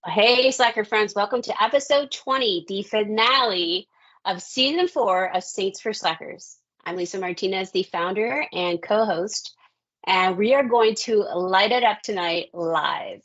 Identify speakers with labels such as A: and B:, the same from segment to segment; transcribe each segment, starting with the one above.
A: Hey, Slacker friends, welcome to episode 20, the finale of season 4 of Saints for Slackers. I'm Lisa Martinez, the founder and co host, and we are going to light it up tonight live.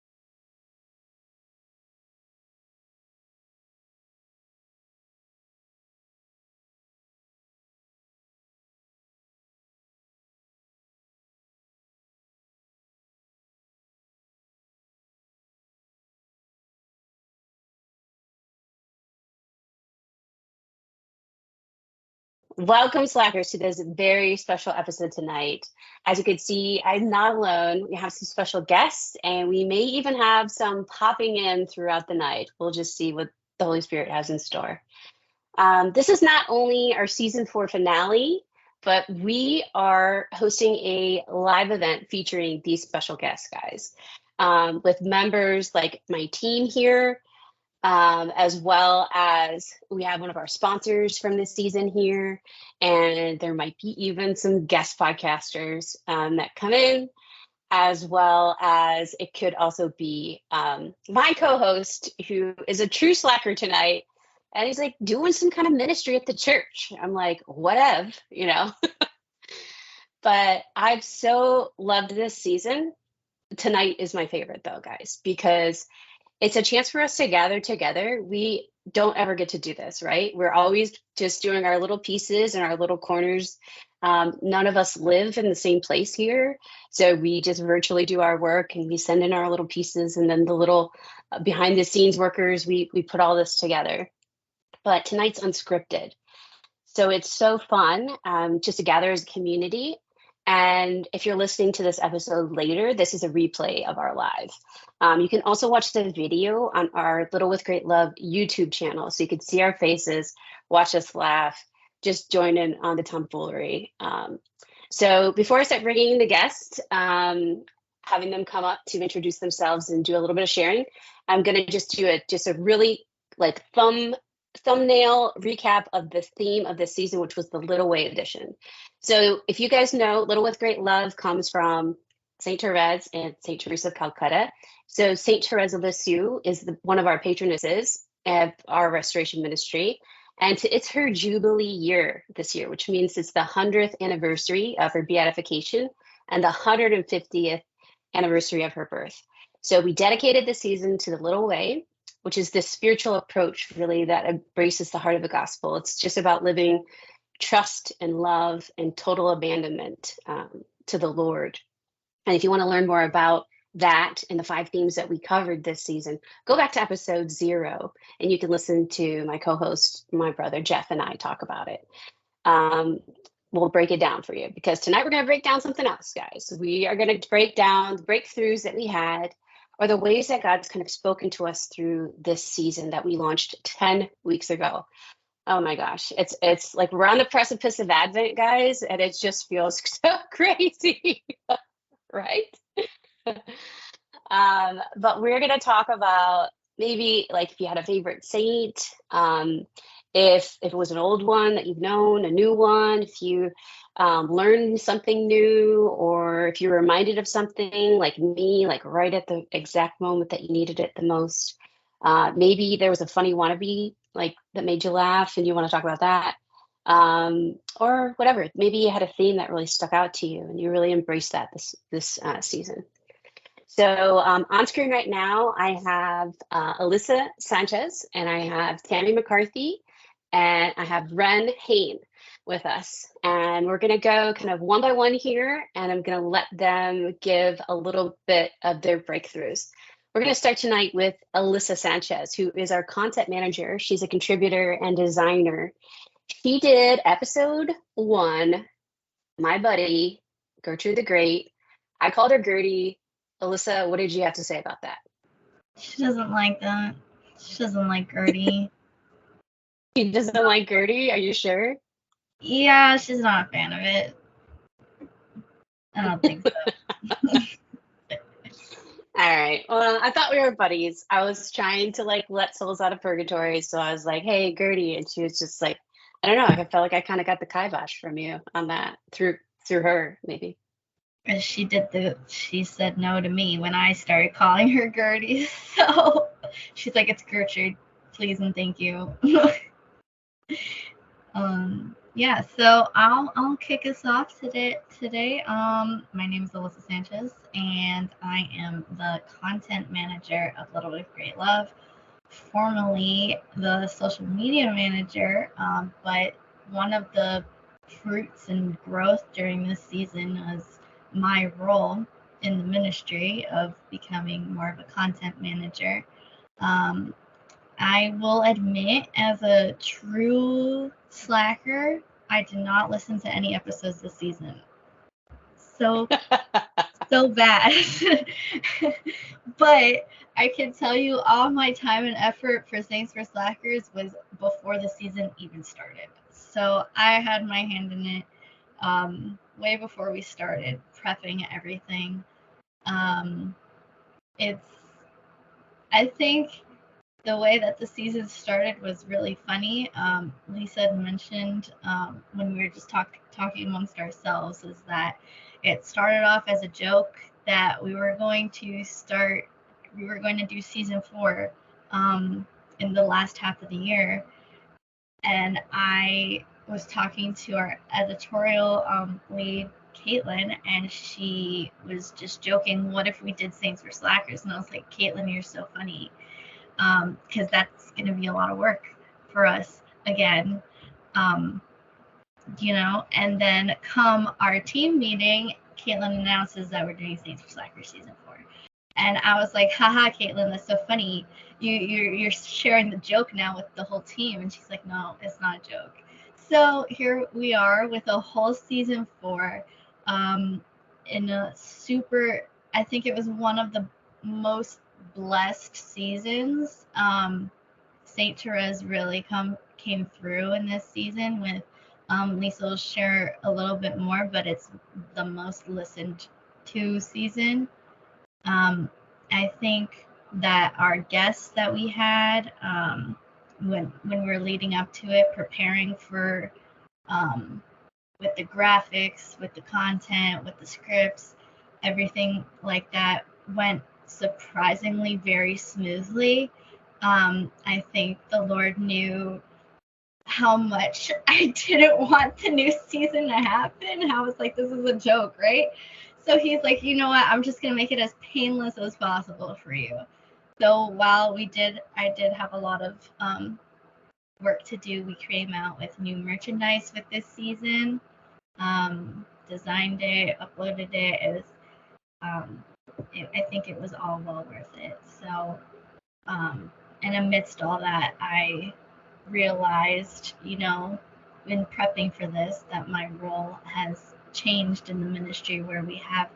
A: Welcome, Slackers, to this very special episode tonight. As you can see, I'm not alone. We have some special guests, and we may even have some popping in throughout the night. We'll just see what the Holy Spirit has in store. This is not only our season 4 finale, but we are hosting a live event featuring these special guests, guys, with members like my team here, as well as we have one of our sponsors from this season here, and there might be even some guest podcasters that come in, as well as it could also be my co-host, who is a true slacker tonight, and he's like doing some kind of ministry at the church. I'm like, whatever, But I've so loved this season. Tonight is my favorite, though, guys, because it's a chance for us to gather together. We don't ever get to do this, right? We're always just doing our little pieces and our little corners. None of us live in the same place here. So we just virtually do our work and we send in our little pieces, and then the little behind the scenes workers, we put all this together. But tonight's unscripted. So it's so fun just to gather as a community. And if you're listening to this episode later, this is a replay of our live. You can also watch the video on our Little with Great Love YouTube channel, so you can see our faces, watch us laugh, just join in on the tomfoolery. So before I start bringing in the guests, having them come up to introduce themselves and do a little bit of sharing, I'm going to just do a really like thumbnail recap of the theme of this season, which was the Little Way edition. So if you guys know, Little with Great Love comes from St. Therese and St. Teresa of Calcutta. So St. Therese of Lisieux is one of our patronesses of our restoration ministry. And it's her Jubilee year this year, which means it's the 100th anniversary of her beatification and the 150th anniversary of her birth. So we dedicated the season to the Little Way, which is this spiritual approach really that embraces the heart of the gospel. It's just about living trust and love and total abandonment to the Lord. And if you want to learn more about that and the 5 themes that we covered this season, go back to episode 0 and you can listen to my co-host, my brother Jeff, and I talk about it. We'll break it down for you, because tonight we're going to break down something else, guys. We are going to break down the breakthroughs that we had, or the ways that God's kind of spoken to us through this season that we launched 10 weeks ago. Oh my gosh, it's like we're on the precipice of Advent, guys, and it just feels so crazy, right? But we're going to talk about maybe like if you had a favorite saint, if it was an old one that you've known, a new one, if you learned something new, or if you're reminded of something like me, like right at the exact moment that you needed it the most. Maybe there was a funny wannabe like that made you laugh and you want to talk about that. Or whatever. Maybe you had a theme that really stuck out to you and you really embraced that this season. So on screen right now, I have Alyssa Sanchez, and I have Tammi McCarthy, and I have Ren Hain with us. And we're going to go kind of one by one here, and I'm going to let them give a little bit of their breakthroughs. We're going to start tonight with Alyssa Sanchez, who is our content manager. She's a contributor and designer. She did episode 1, my buddy, Gertrude the Great. I called her Gertie. Alyssa, what did you have to say about that?
B: She doesn't like that. She doesn't like Gertie.
A: She doesn't like Gertie? Are you sure?
B: Yeah, she's not a fan of it. I don't think so.
A: All right. Well, I thought we were buddies. I was trying to like let souls out of purgatory. So I was like, hey, Gertie. And she was just like, I don't know. I felt like I kind of got the kibosh from you on that through her, maybe.
B: She said no to me when I started calling her Gertie. So She's like, it's Gertrude, please and thank you. Yeah, so I'll kick us off today. My name is Alyssa Sanchez, and I am the content manager of Little with Great Love, formerly the social media manager. But one of the fruits and growth during this season was my role in the ministry of becoming more of a content manager. I will admit, as a true slacker, I did not listen to any episodes this season. So bad. But I can tell you all my time and effort for Saints for Slackers was before the season even started. So I had my hand in it way before we started, prepping everything. I think the way that the season started was really funny. Lisa had mentioned when we were just talking amongst ourselves is that it started off as a joke that we were going to do season 4 in the last half of the year. And I was talking to our editorial lead, Caitlin, and she was just joking, what if we did Saints for Slackers? And I was like, Caitlin, you're so funny. Because that's going to be a lot of work for us again, and then come our team meeting, Caitlin announces that we're doing Saints for Slackers season 4. And I was like, haha, Caitlin, that's so funny. You're sharing the joke now with the whole team. And she's like, no, it's not a joke. So here we are with a whole season 4 in a super, I think it was one of the most blessed seasons. St. Therese really came through in this season with Lisa will share a little bit more, but it's the most listened to season. I think that our guests that we had when we were leading up to it, preparing for with the graphics, with the content, with the scripts, everything like that went surprisingly very smoothly. I think the Lord knew how much I didn't want the new season to happen. I was like, this is a joke, right? So he's like, you know what? I'm just going to make it as painless as possible for you. So while I did have a lot of work to do, we came out with new merchandise with this season, designed it, uploaded it. It was, I think it was all well worth it. So, and amidst all that, I realized, in prepping for this, that my role has changed in the ministry, where we have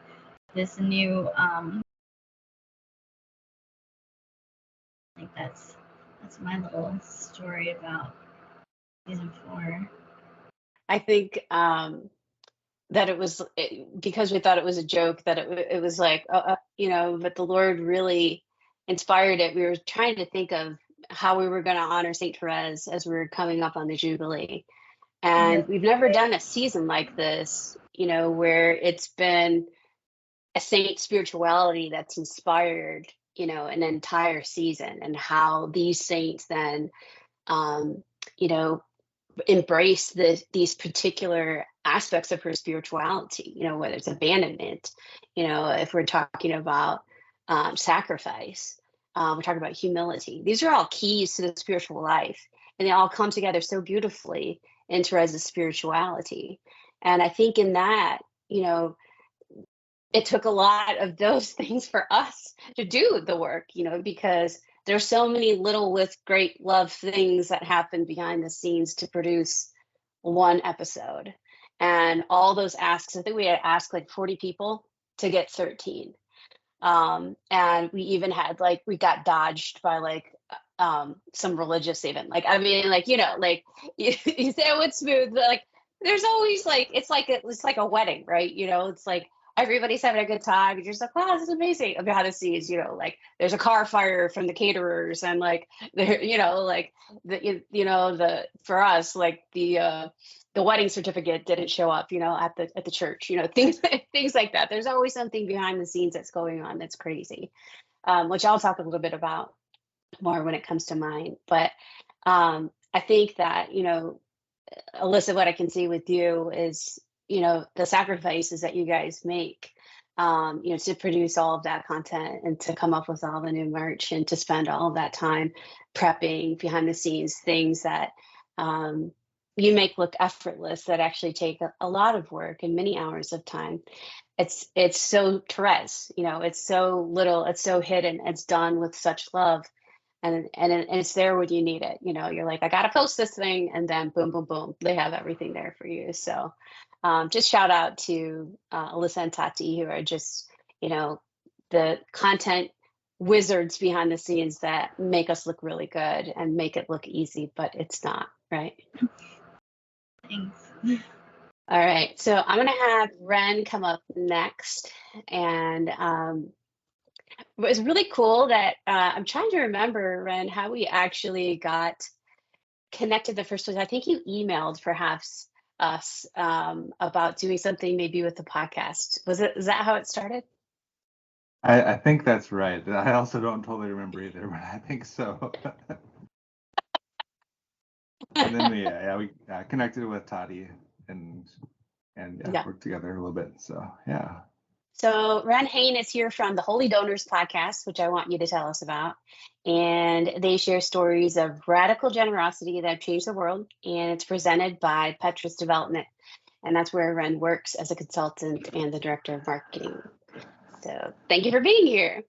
B: this new I think that's my little story about season 4.
A: I think that it was because we thought it was a joke, that it was like but the Lord really inspired it. We were trying to think of how we were going to honor St. Therese as we were coming up on the Jubilee. And we've never done a season like this, where it's been a saint spirituality that's inspired, an entire season, and how these saints then, embrace these particular aspects of her spirituality, whether it's abandonment, if we're talking about sacrifice, we're talking about humility. These are all keys to the spiritual life, and they all come together so beautifully in Therese's spirituality. And I think in that, it took a lot of those things for us to do the work, because there's so many little with great love things that happen behind the scenes to produce one episode. And all those asks, I think we had asked like 40 people to get 13. And we even had we got dodged by some religious even, you say it was smooth, but there's always it's like a wedding, right? It's like everybody's having a good time. You're just like, wow, this is amazing. Behind the scenes, there's a car fire from the caterers, and for us, the wedding certificate didn't show up, at the church, things like that. There's always something behind the scenes that's going on that's crazy, which I'll talk a little bit about more when it comes to mine. But I think that, Alyssa, what I can see with you is, the sacrifices that you guys make, to produce all of that content and to come up with all the new merch and to spend all of that time prepping behind the scenes things that you make look effortless that actually take a lot of work and many hours of time. It's so Therese, it's so little, it's so hidden, it's done with such love, and it's there when you need it. You're like, I gotta post this thing, and then boom, boom, boom, they have everything there for you. So just shout out to Alyssa and Tati, who are just, the content wizards behind the scenes that make us look really good and make it look easy, but it's not, right?
B: Thanks.
A: All right, so I'm gonna have Ren come up next, and it was really cool that I'm trying to remember, Ren, how we actually got connected the first place. I think you emailed perhaps us about doing something maybe with the podcast. Is that how it started?
C: I think that's right. I also don't totally remember either, but I think so. And then we connected with Tati and worked together a little bit. So yeah.
A: So Ren Hain is here from the Holy Donors podcast, which I want you to tell us about. And they share stories of radical generosity that have changed the world. And it's presented by Petrus Development. And that's where Ren works as a consultant and the director of marketing. So thank you for being here.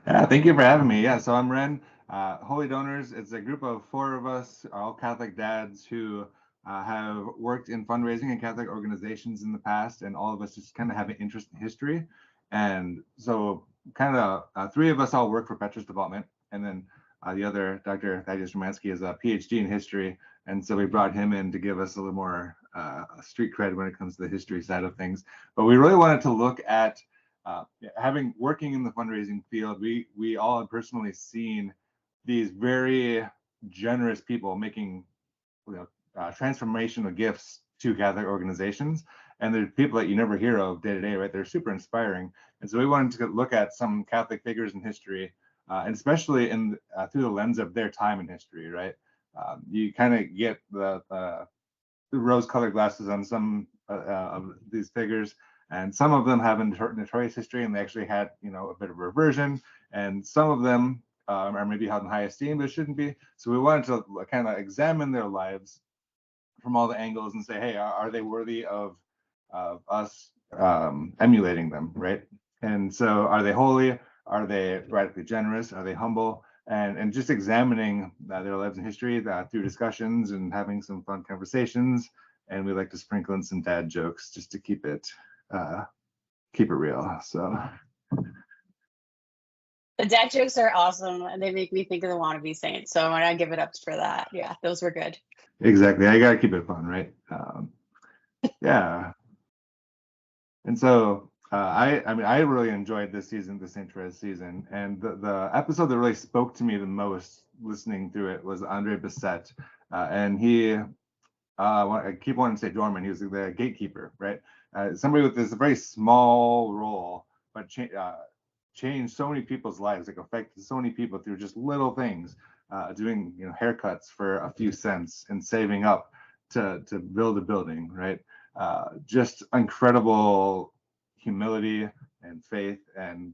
C: Yeah, thank you for having me. Yeah, so I'm Ren. Holy Donors, it's a group of 4 of us, all Catholic dads who have worked in fundraising and Catholic organizations in the past, and all of us just kind of have an interest in history. And so kind of 3 of us all work for Petrus Development, and then the other, Dr. Thaddeus Romansky, is a PhD in history, and so we brought him in to give us a little more street cred when it comes to the history side of things. But we really wanted to look at working in the fundraising field, we all have personally seen these very generous people making transformational gifts to Catholic organizations, and they're people that you never hear of day to day, right? They're super inspiring, and so we wanted to look at some Catholic figures in history, and especially through the lens of their time in history, right? You kind of get the rose-colored glasses on some of these figures. And some of them have a notorious history, and they actually had, a bit of reversion. And some of them are maybe held in high esteem, but shouldn't be. So we wanted to kind of examine their lives from all the angles and say, hey, are they worthy of us emulating them, right? And so, are they holy? Are they radically generous? Are they humble? And just examining their lives and history through discussions and having some fun conversations. And we like to sprinkle in some dad jokes just to keep it real. So
A: the dad jokes are awesome, and they make me think of the wannabe saints. So I'm gonna give it up for that. Yeah, those were good.
C: Exactly. I gotta keep it fun, right? Yeah. And so I really enjoyed this season, the St. Therese season, and the episode that really spoke to me the most listening through it was Andre Bissett, and he. I keep wanting to say doorman. He was the gatekeeper, right? Somebody with this very small role, but changed so many people's lives, like affected so many people through just little things, doing haircuts for a few cents and saving up to build a building, right? Just incredible humility and faith, and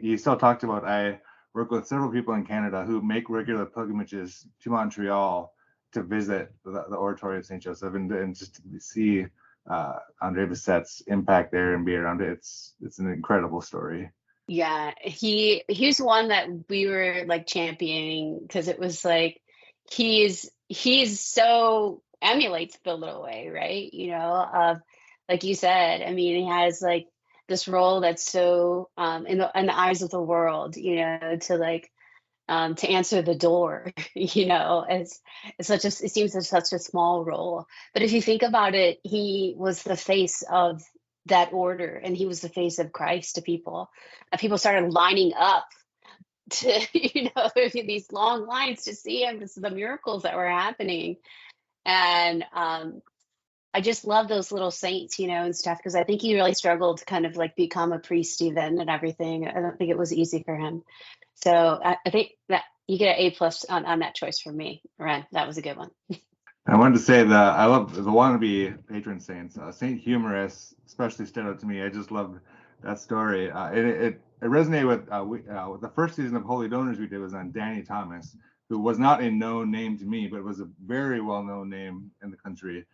C: he still talked about, I work with several people in Canada who make regular pilgrimages to Montreal to visit the oratory of St. Joseph and just to see Andre Bissett's impact there and be around it. It's an incredible story.
A: Yeah, he's one that we were like championing, because it was like he's so emulates the little way, right? Like you said, I mean, he has like this role that's so in the eyes of the world, to like to answer the door, it's it seems such a small role. But if you think about it, he was the face of that order, and he was the face of Christ to people. And people started lining up to, these long lines to see him, just the miracles that were happening. And I just love those little saints, and stuff, because I think he really struggled to kind of like become a priest even and everything. I don't think it was easy for him. So I think that you get an A+ on that choice from me, Ren. That was a good one.
C: I wanted to say that I love the wannabe patron saints. Saint Humorous especially stood out to me. I just loved that story. It resonated with the first season of Holy Donors we did was on Danny Thomas, who was not a known name to me, but was a very well-known name in the country,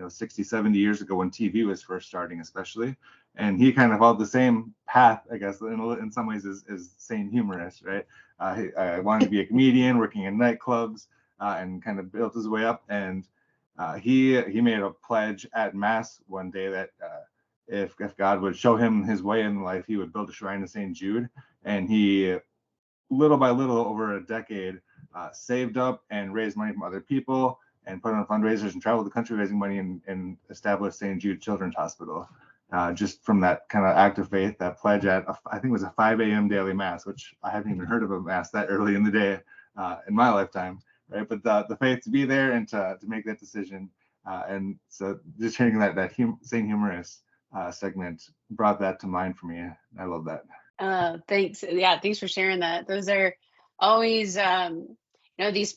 C: 60, 70 years ago when TV was first starting, especially. And he kind of followed the same path, I guess, in some ways as Saint Humorous, right? He wanted to be a comedian, working in nightclubs, and kind of built his way up. And he made a pledge at Mass one day that if God would show him his way in life, he would build a shrine to St. Jude. And he, little by little, over a decade, saved up and raised money from other people and put on fundraisers and traveled the country raising money and established St. Jude Children's Hospital. Just from that kind of act of faith, that pledge at, I think it was a 5 a.m. daily Mass, which I haven't even heard of a Mass that early in the day in my lifetime. Right, but the faith to be there and to make that decision, and so just hearing that Saint Humorous segment brought that to mind for me. I love that.
A: Thanks. Yeah, thanks for sharing that. Those are always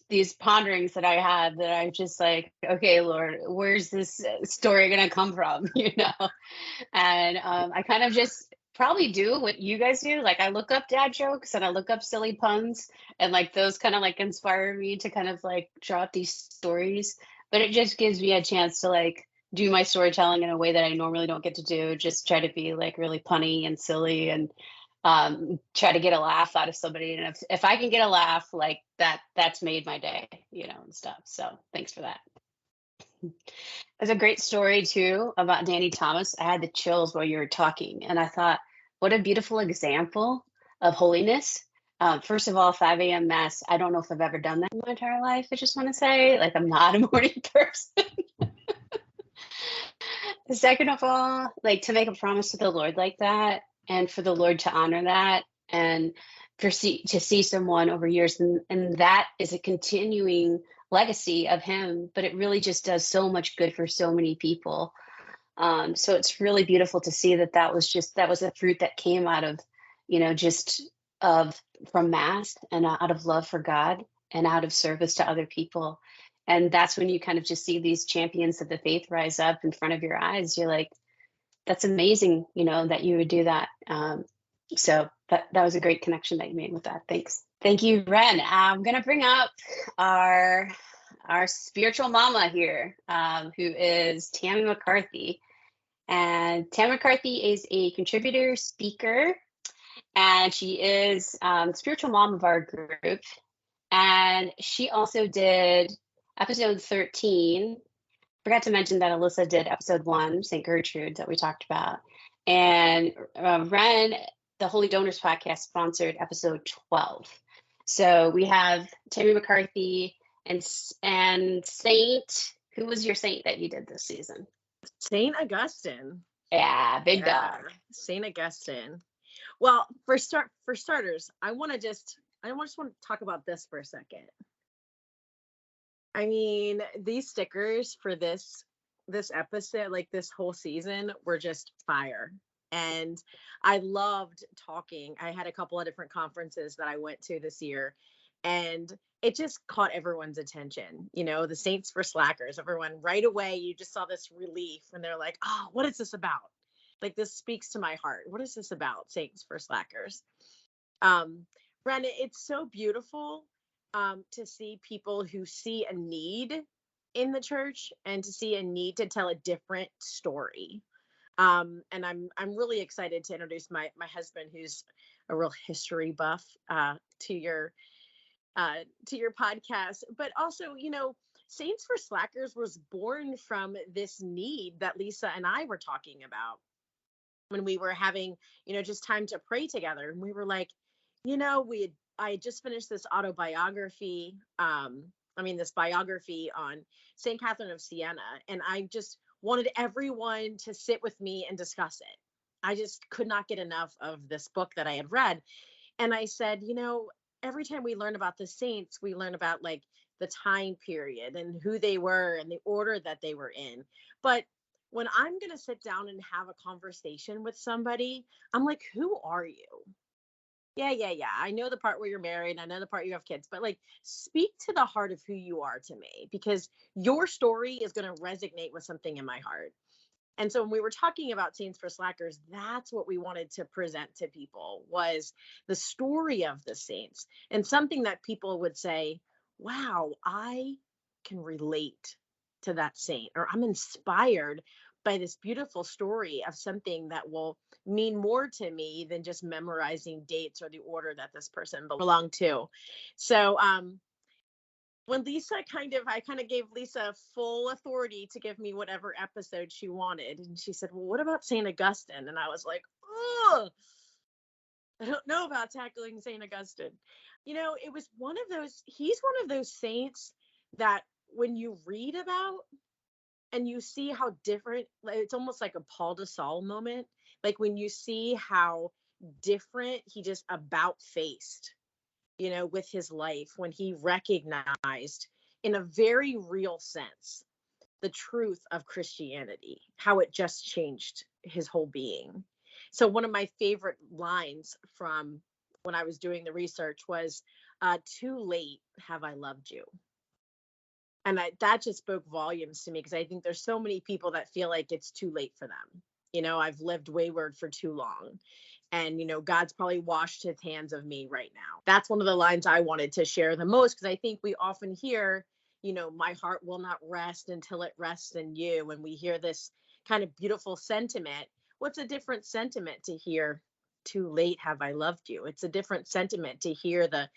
A: these ponderings that I have that I'm just like, okay, Lord, where's this story gonna come from? And I kind of just probably do what you guys do. Like I look up dad jokes and I look up silly puns, and like those kind of like inspire me to kind of like draw up these stories. But it just gives me a chance to like do my storytelling in a way that I normally don't get to do. Just try to be like really punny and silly and try to get a laugh out of somebody. And if I can get a laugh like that's made my day, and stuff. So thanks for that. There's a great story too about Danny Thomas. I had the chills while you were talking, and I thought, what a beautiful example of holiness. First of all, 5 a.m. Mass. I don't know if I've ever done that in my entire life. I just want to say, like, I'm not a morning person. Second of all, like to make a promise to the Lord like that, and for the Lord to honor that, and to see someone over years, and that is a continuing legacy of him, but it really just does so much good for so many people. So it's really beautiful to see that was a fruit that came out of, just from Mass and out of love for God and out of service to other people. And that's when you kind of just see these champions of the faith rise up in front of your eyes. You're like, that's amazing, that you would do that. So that was a great connection that you made with that. Thanks. Thank you, Ren. I'm going to bring up our spiritual mama here, who is Tammi McCarthy. And Tammi McCarthy is a contributor, speaker, and she is the spiritual mom of our group. And she also did episode 13. Forgot to mention that Alyssa did episode 1, St. Gertrude, that we talked about. And Ren, the Holy Donors podcast, sponsored episode 12. So we have Tammi McCarthy and Saint. Who was your saint that you did this season?
D: Saint Augustine.
A: Yeah, big dog.
D: Saint Augustine. Well, for starters, I just want to talk about this for a second. I mean, these stickers for this episode, like this whole season, were just fire. And I loved talking. I had a couple of different conferences that I went to this year, and it just caught everyone's attention. The Saints for Slackers. Everyone right away, you just saw this relief, and they're like, "Oh, what is this about? Like, this speaks to my heart. What is this about, Saints for Slackers?" Brenda, it's so beautiful to see people who see a need in the church and to see a need to tell a different story. And I'm really excited to introduce my husband, who's a real history buff, to your podcast. But also, Saints for Slackers was born from this need that Lisa and I were talking about when we were having, just time to pray together. And we were like, I just finished this autobiography. This biography on St. Catherine of Siena. And I just wanted everyone to sit with me and discuss it. I just could not get enough of this book that I had read. And I said, every time we learn about the saints, we learn about like the time period and who they were and the order that they were in. But when I'm going to sit down and have a conversation with somebody, I'm like, who are you? Yeah. I know the part where you're married. I know the part you have kids, but like speak to the heart of who you are to me, because your story is going to resonate with something in my heart. And so when we were talking about Saints for Slackers, that's what we wanted to present to people, was the story of the saints, and something that people would say, wow, I can relate to that saint, or I'm inspired by this beautiful story of something that will mean more to me than just memorizing dates or the order that this person belonged to. So when I kind of gave Lisa full authority to give me whatever episode she wanted. And she said, well, what about St. Augustine? And I was like, oh, I don't know about tackling St. Augustine. It was he's one of those saints that when you read about and you see how different, it's almost like a Paul de Saul moment. Like when you see how different he just about faced, with his life, when he recognized in a very real sense the truth of Christianity, how it just changed his whole being. So one of my favorite lines from when I was doing the research was, too late have I loved you. And that just spoke volumes to me, because I think there's so many people that feel like it's too late for them. I've lived wayward for too long. And, God's probably washed his hands of me right now. That's one of the lines I wanted to share the most, because I think we often hear, my heart will not rest until it rests in you. And we hear this kind of beautiful sentiment. What's a different sentiment to hear, too late have I loved you? It's a different sentiment to hear the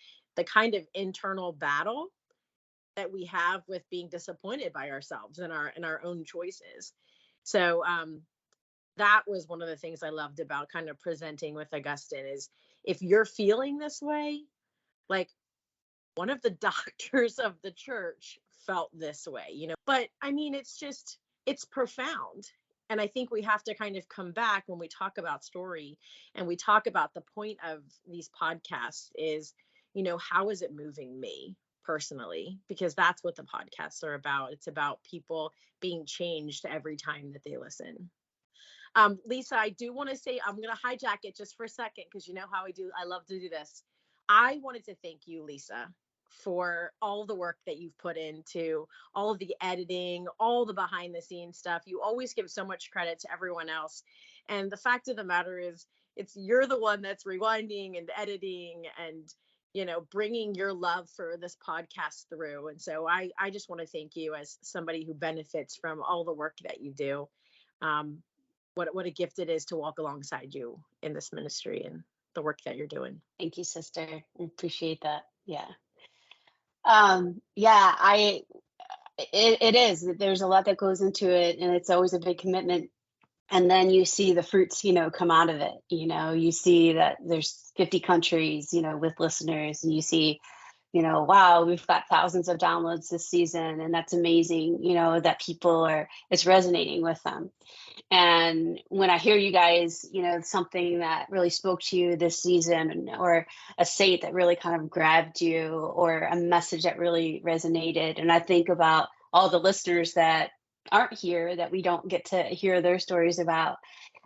D: kind of internal battle that we have with being disappointed by ourselves and our own choices. So, that was one of the things I loved about kind of presenting with Augustine, is if you're feeling this way, like one of the doctors of the church felt this way, but I mean, it's profound. And I think we have to kind of come back when we talk about story and we talk about the point of these podcasts is, how is it moving me personally? Because that's what the podcasts are about. It's about people being changed every time that they listen. Lisa, I do want to say, I'm going to hijack it just for a second, because you know how I love to do this. I wanted to thank you, Lisa, for all the work that you've put into all of the editing, all the behind the scenes stuff. You always give so much credit to everyone else. And the fact of the matter is, you're the one that's rewinding and editing and, bringing your love for this podcast through. And so I just want to thank you as somebody who benefits from all the work that you do. What a gift it is to walk alongside you in this ministry and the work that you're doing.
A: Thank you, sister. I appreciate that. Yeah. Yeah, it is. There's a lot that goes into it, and it's always a big commitment. And then you see the fruits, come out of it. You see that there's 50 countries, with listeners, and you see, wow, we've got thousands of downloads this season, and that's amazing, that it's resonating with them. And when I hear you guys, something that really spoke to you this season, or a saint that really kind of grabbed you, or a message that really resonated. And I think about all the listeners that aren't here, that we don't get to hear their stories about.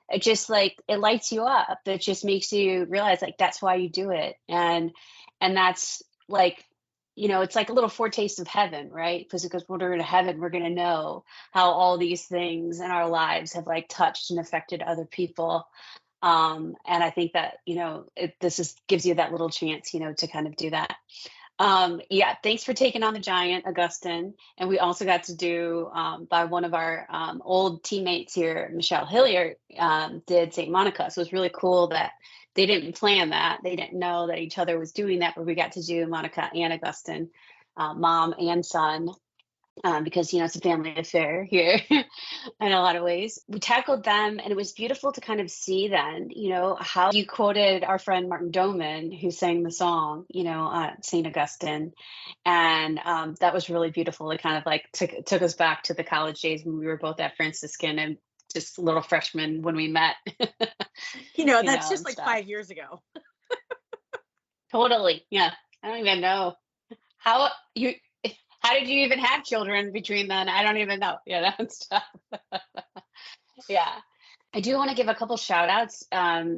A: It just it lights you up. It just makes you realize that's why you do it. And that's it's like a little foretaste of heaven, right? Because when we're in heaven, we're going to know how all these things in our lives have touched and affected other people. And I think that, gives you that little chance, to kind of do that. Yeah, thanks for taking on the giant, Augustine. And we also got to do, by one of our old teammates here, Michelle Hilliard, did St. Monica. So it was really cool that they didn't plan that. They didn't know that each other was doing that, but we got to do Monica and Augustine, mom and son, because, it's a family affair here in a lot of ways. We tackled them, and it was beautiful to kind of see then, how you quoted our friend Martin Doman, who sang the song, St. Augustine. And that was really beautiful. It kind of took us back to the college days when we were both at Franciscan and just little freshmen when we met.
D: That's just 5 years ago.
A: Totally. Yeah. I don't even know how did you even have children between then? I don't even know. Yeah, that's tough. Yeah. I do want to give a couple shout outs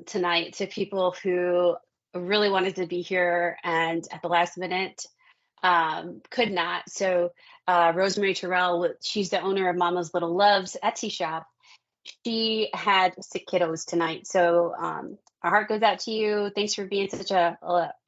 A: tonight to people who really wanted to be here, and at the last minute, could not. So Rosemary Terrell, she's the owner of Mama's Little Loves Etsy shop. She had sick kiddos tonight, so our heart goes out to you. Thanks for being such a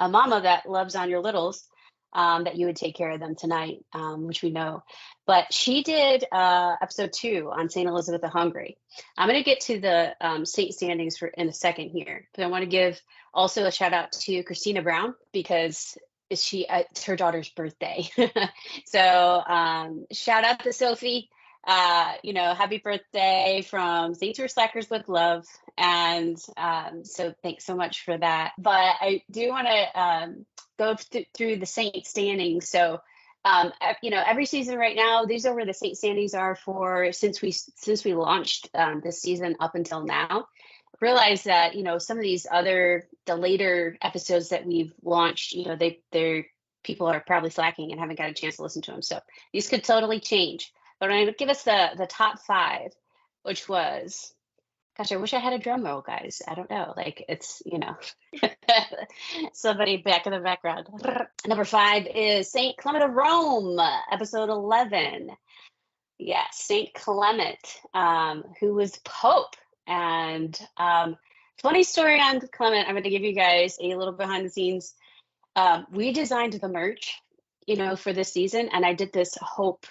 A: mama that loves on your littles. That you would take care of them tonight, which we know. But she did episode 2 on St. Elizabeth the Hungry. I'm going to get to the saint standings in a second here, but I want to give also a shout out to Christina Brown, because it's her daughter's birthday. So shout out to Sophie. Happy birthday from Saints for Slackers with love. And so thanks so much for that. But I do want to go through the Saint standings. So, every season right now, these are where the Saint standings are for since we launched this season up until now. Realize that, some of these the later episodes that we've launched, they're people are probably slacking and haven't got a chance to listen to them. So these could totally change. But I'm going to give us the top 5, which was, gosh, I wish I had a drum roll, guys. I don't know. Like, it's, somebody back in the background. Number 5 is St. Clement of Rome, episode 11. Yes, St. Clement, who was Pope. And funny story on Clement, I'm going to give you guys a little behind the scenes. We designed the merch, for this season, and I did this Hope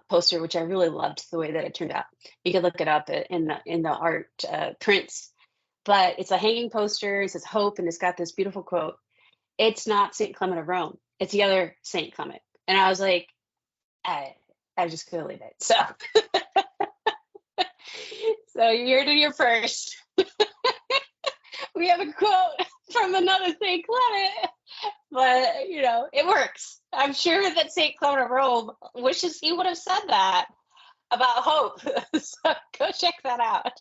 A: poster, which I really loved the way that it turned out. You can look it up in the art prints, but it's a hanging poster. It says Hope, and it's got this beautiful quote. It's not St. Clement of Rome. It's the other St. Clement. And I was like, I just couldn't believe it. So, so you heard it here first. We have a quote from another St. Clement. But, it works. I'm sure that St. Clement of Rome wishes he would have said that about hope. So go check that out.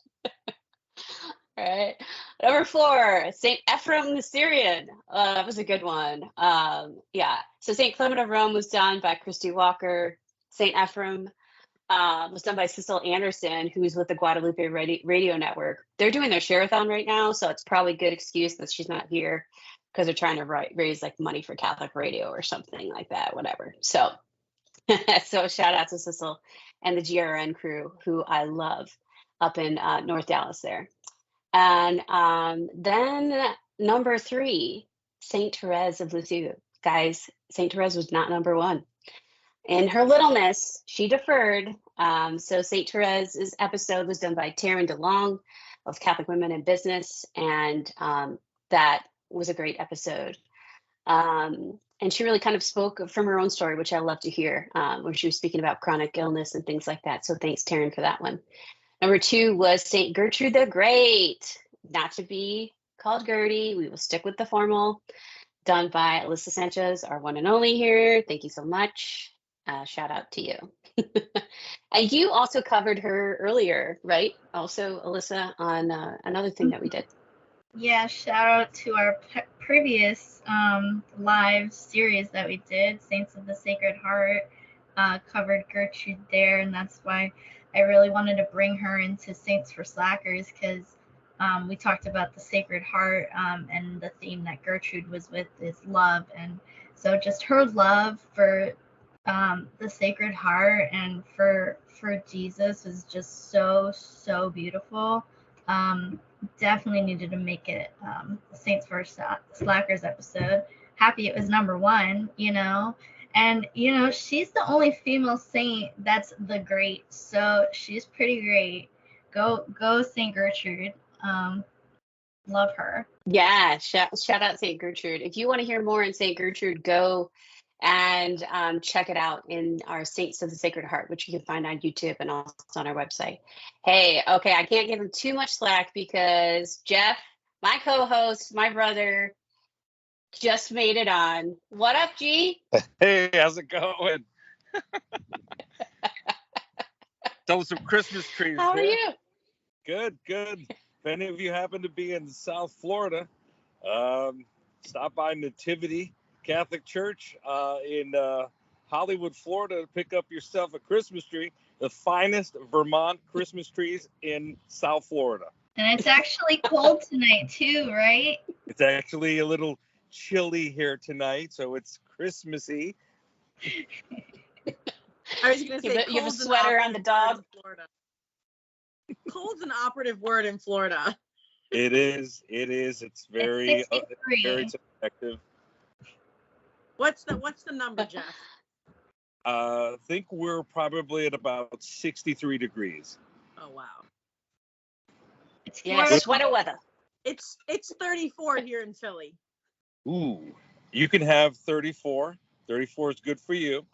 A: All right. Number 4, St. Ephrem the Syrian. That was a good one. So St. Clement of Rome was done by Christy Walker. St. Ephrem was done by Cecil Anderson, who's with the Guadalupe Radio Network. They're doing their share-a-thon right now, so it's probably a good excuse that she's not here, because they're trying to raise like money for Catholic radio or something like that, whatever. So, so shout out to Cecil and the GRN crew, who I love, up in North Dallas there. And then number 3, Saint Therese of Lisieux. Guys, Saint Therese was not number 1. In her littleness, she deferred. So Saint Therese's episode was done by Taryn DeLong of Catholic Women in Business, and that was a great episode. And she really kind of spoke from her own story, which I love to hear, where she was speaking about chronic illness and things like that. So thanks, Taryn, for that one. Number 2 was St. Gertrude the Great, not to be called Gertie. We will stick with the formal, done by Alyssa Sanchez, our one and only here. Thank you so much. Shout out to you. And you also covered her earlier, right? Also, Alyssa, on another thing that we did.
B: Yeah, shout out to our previous live series that we did, Saints of the Sacred Heart. Covered Gertrude there, and that's why I really wanted to bring her into Saints for Slackers, because we talked about the Sacred Heart, and the theme that Gertrude was with is love. And so just her love for the Sacred Heart and for Jesus is just so beautiful. Definitely needed to make it the Saints for Slackers episode. Happy it was number 1, and she's the only female saint that's the great, so she's pretty great. Go Saint Gertrude. Love her.
A: Yeah, shout out St. Gertrude. If you want to hear more on St. Gertrude, go and check it out in our Saints of the Sacred Heart, which you can find on YouTube and also on our website. Hey, okay, I can't give him too much slack because Jeff, my co-host, my brother, just made it on. What up, G?
E: Hey, how's it going? Tell some Christmas trees.
A: How are you?
E: Good. If any of you happen to be in South Florida, stop by Nativity Catholic Church in Hollywood, Florida, to pick up yourself a Christmas tree. The finest Vermont Christmas trees in South Florida.
B: And it's actually cold tonight too, right?
E: It's actually a little chilly here tonight, so it's Christmassy.
D: I was going to say,
A: You have a
D: cold's an
A: sweater on the
D: operative
A: dog.
D: word in Florida. Cold's an operative word in Florida.
E: It is. It's very,
B: It's 63.
E: very subjective.
D: What's the number, Jeff?
E: I think we're probably at about 63 degrees.
D: Oh wow.
B: It's
A: Yeah,
B: Florida.
A: sweater weather.
D: It's 34 here in Philly.
E: Ooh, you can have 34. 34 is good for you.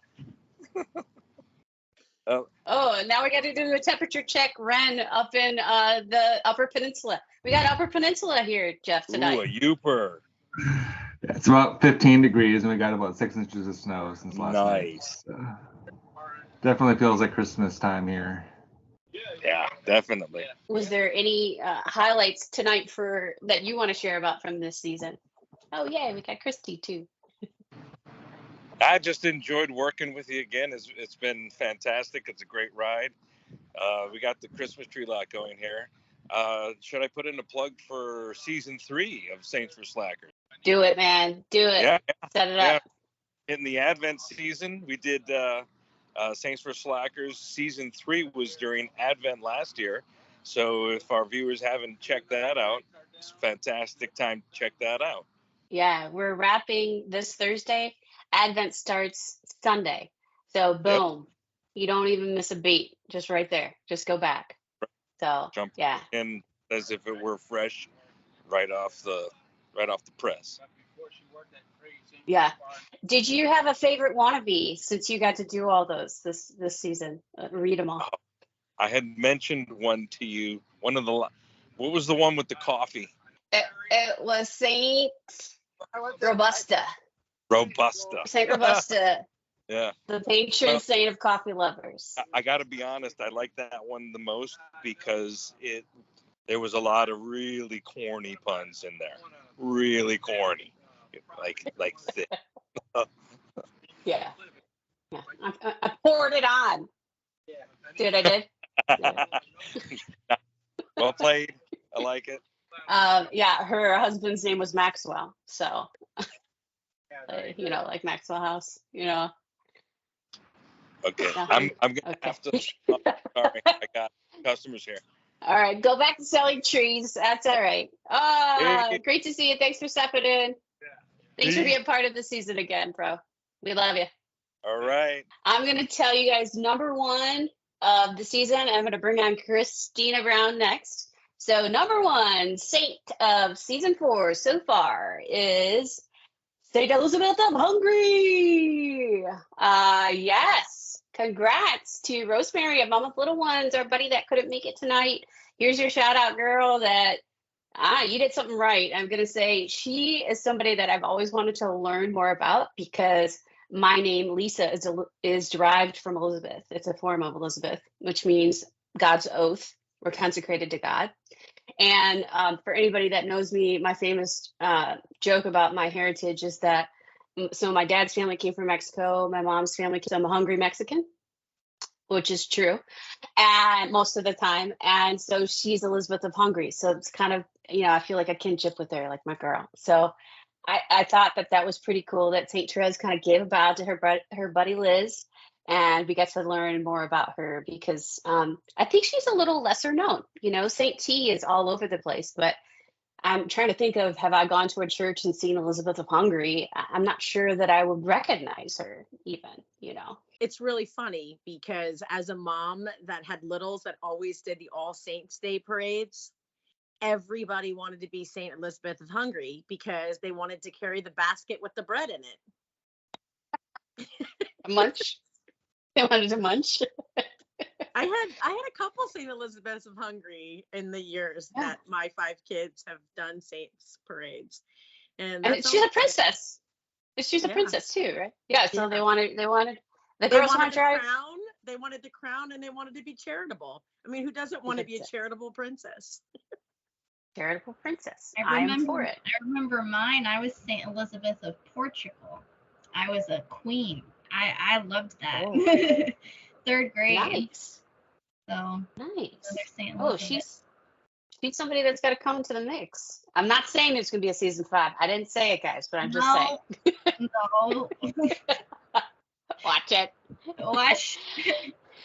A: Oh, and now we got to do a temperature check, Ren, up in the Upper Peninsula. We got Upper Peninsula here, Jeff, tonight.
E: Ooh, a Youper.
C: It's about 15 degrees, and we got about 6 inches of snow since last night.
E: Nice.
C: So, definitely feels like Christmas time here.
E: Yeah, definitely.
A: Was there any highlights tonight that you want to share about from this season? Oh, yeah, we got Christy, too.
E: I just enjoyed working with you again. It's been fantastic. It's a great ride. We got the Christmas tree lot going here. Should I put in a plug for season 3 of Saints for Slackers?
A: Do it, man. Do it.
E: Yeah.
A: Set it up.
E: In the Advent season, we did Saints for Slackers. Season 3 was during Advent last year. So if our viewers haven't checked that out, it's a fantastic time to check that out.
A: Yeah, we're wrapping this Thursday. Advent starts Sunday. So, boom. You don't even miss a beat. Just right there. Just go back. So,
E: Jump
A: yeah.
E: in as if it were fresh right off the press.
A: Yeah. Did you have a favorite wannabe since you got to do all those this season? Read them all.
E: I had mentioned one to you. What was the one with the coffee?
A: It was Saint Robusta. Saint Robusta.
E: Yeah.
A: The patron saint of coffee lovers.
E: I got to be honest. I like that one the most because there was a lot of really corny puns in there. Really corny. Like thick.
A: Yeah. I poured it on. See what I did? Yeah.
E: Well played. I like it.
A: Yeah, her husband's name was Maxwell. So, like Maxwell House,
E: Okay.
A: Nothing.
E: I'm gonna have to. Sorry, I got customers here.
A: All right, go back to selling trees. That's all right.
E: Hey.
A: Great to see you. Thanks for stepping in. Thanks for being part of the season again, bro. We love you.
E: All right.
A: I'm going to tell you guys number 1 of the season. I'm going to bring on Christina Brown next. So number 1 saint of season 4 so far is St. Elizabeth of Hungary. Yes. Congrats to Rosemary of Mama's Little Ones, our buddy that couldn't make it tonight. Here's your shout out, girl, that you did something right. I'm going to say she is somebody that I've always wanted to learn more about because my name, Lisa, is derived from Elizabeth. It's a form of Elizabeth, which means God's oath. We're consecrated to God. And for anybody that knows me, my famous joke about my heritage is that my dad's family came from Mexico. My mom's family came from a hungry Mexican, which is true, and most of the time. And so she's Elizabeth of Hungary. So it's kind of, I feel like a kinship with her, like my girl. So I thought that was pretty cool that St. Therese kind of gave a bow to her buddy Liz, and we got to learn more about her because I think she's a little lesser known. St. T is all over the place, but I'm trying to think of, have I gone to a church and seen Elizabeth of Hungary? I'm not sure that I would recognize her even,
D: It's really funny because as a mom that had littles that always did the All Saints Day parades, everybody wanted to be St. Elizabeth of Hungary because they wanted to carry the basket with the bread in it.
A: Munch. They wanted to munch.
D: I had a couple St. Elizabeths of Hungary in the years that my 5 kids have done Saints parades. And
A: she's a princess. She's a princess too, right? Yeah, so they wanted the girls want to drive.
D: Crown, they wanted the crown and they wanted to be charitable. I mean, who doesn't want to be a charitable princess?
A: Charitable princess.
B: I
A: am for it.
B: I remember mine. I was St. Elizabeth of Portugal. I was a queen. I loved that. Oh. 3rd grade.
A: Nice.
B: So
A: nice.
B: St.
A: Oh,
B: Elizabeth.
A: She's somebody that's got to come into the mix. I'm not saying there's going to be a season 5. I didn't say it, guys, but I'm just saying.
B: No.
A: Watch it.
B: Watch.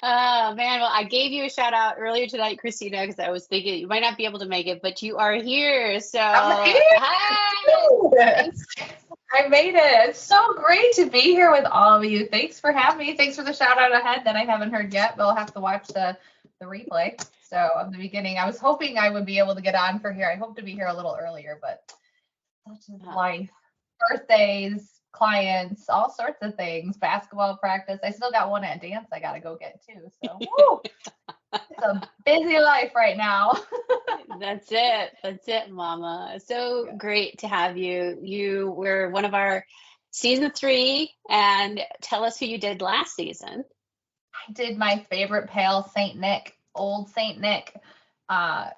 A: Oh, man. Well, I gave you a shout out earlier tonight, Christina, because I was thinking you might not be able to make it, but you are here. So,
F: I'm here.
A: hi.
F: I made it. It's so great to be here with all of you. Thanks for having me. Thanks for the shout out ahead that I haven't heard yet, but I'll have to watch the replay. So at the beginning, I was hoping I would be able to get on for here. I hope to be here a little earlier, but such is life. Birthdays, clients, all sorts of things, basketball practice. I still got one at dance I got to go get too. So woo, it's a busy life right now.
A: That's it, Mama. So great to have you. You were one of our season 3, and tell us who you did last season.
F: I did my favorite pale, Saint Nick, old Saint Nick,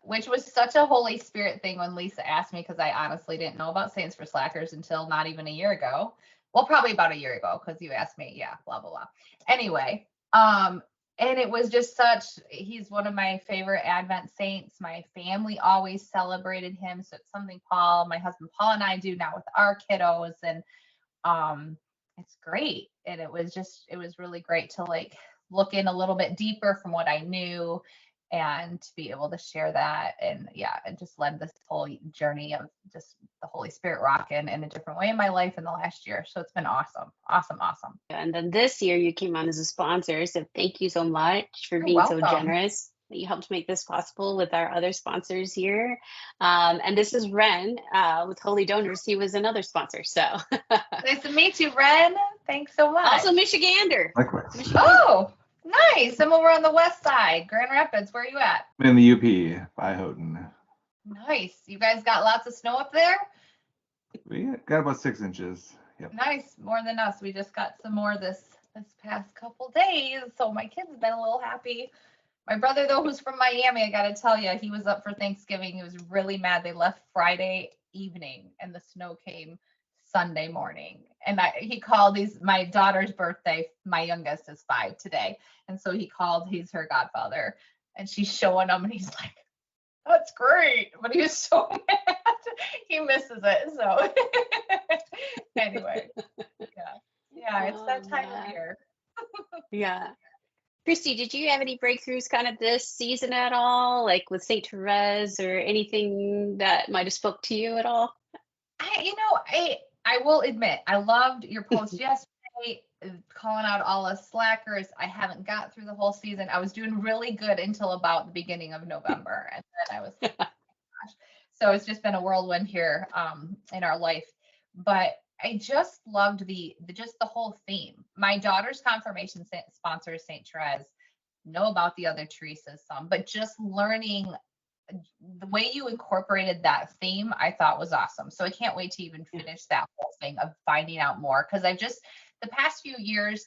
F: which was such a Holy Spirit thing when Lisa asked me, because I honestly didn't know about Saints for Slackers until not even a year ago. Well, probably about a year ago, because you asked me. Yeah, blah, blah, blah. Anyway, and it was just he's one of my favorite Advent saints. My family always celebrated him. So it's something my husband Paul and I do now with our kiddos. And it's great. And it was really great to like look in a little bit deeper from what I knew and to be able to share that. And yeah, it just led this whole journey of just the Holy Spirit rocking in a different way in my life in the last year. So it's been awesome. Awesome.
A: And then this year you came on as a sponsor. So thank you so much for being so generous. You helped make this possible with our other sponsors here. And this is Ren with Holy Donors. He was another sponsor. So
F: nice to meet you, Ren. Thanks so much.
A: Also Michigander.
C: Likewise.
F: Oh, nice. I'm over on the west side, Grand Rapids. Where are you at?
C: I'm in the UP by Houghton.
F: Nice. You guys got lots of snow up there?
C: We got about 6 inches. Yep.
F: Nice. More than us. We just got some more this past couple days. So my kids have been a little happy. My brother, though, who's from Miami, I got to tell you, he was up for Thanksgiving. He was really mad. They left Friday evening and the snow came Sunday morning. And he called my daughter's birthday. My youngest is 5 today. And so he called, he's her godfather, and she's showing him and he's like, that's great. But he was so mad. He misses it. So anyway, yeah, it's that time of year.
A: Yeah. Christy, did you have any breakthroughs kind of this season at all, like with St. Therese or anything that might have spoke to you at all?
F: I will admit, I loved your post yesterday, calling out all us slackers. I haven't got through the whole season. I was doing really good until about the beginning of November, and then I was, oh my gosh. So it's just been a whirlwind here in our life. But I just loved the whole theme. My daughter's confirmation sponsor is St. Therese. Know about the other Teresa's some, but just learning the way you incorporated that theme, I thought was awesome. So I can't wait to even finish that whole thing of finding out more, because I've just the past few years,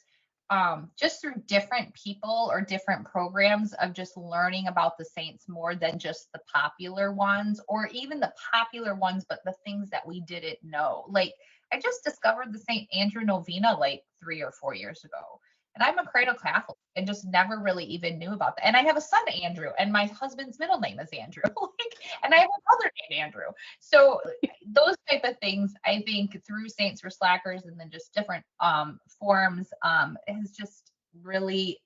F: just through different people or different programs of just learning about the saints more than just the popular ones, or even the popular ones, but the things that we didn't know. Like I just discovered the St. Andrew Novena like 3 or 4 years ago. And I'm a cradle Catholic and just never really even knew about that. And I have a son, Andrew, and my husband's middle name is Andrew. And I have a brother named Andrew. So those type of things, I think through Saints for Slackers and then just different forums has just really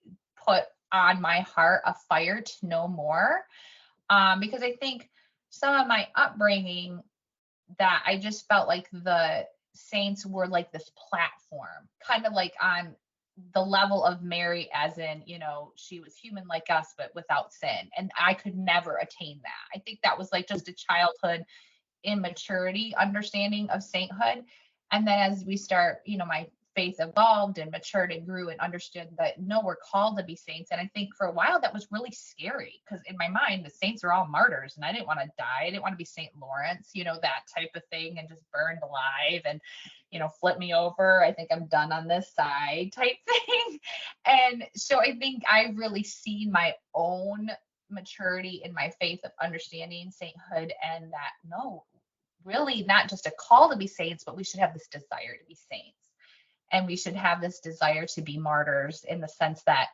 F: put on my heart a fire to know more. Because I think some of my upbringing that I just felt like the saints were like this platform, kind of like on the level of Mary, as in, she was human like us, but without sin. And I could never attain that. I think that was like just a childhood immaturity understanding of sainthood. And then as we start, my faith evolved and matured and grew and understood that, no, we're called to be saints. And I think for a while that was really scary, because in my mind, the saints are all martyrs and I didn't want to die. I didn't want to be St. Lawrence, that type of thing, and just burned alive and, flip me over. I think I'm done on this side type thing. And so I think I've really seen my own maturity in my faith of understanding sainthood, and that, no, really not just a call to be saints, but we should have this desire to be saints. And we should have this desire to be martyrs, in the sense that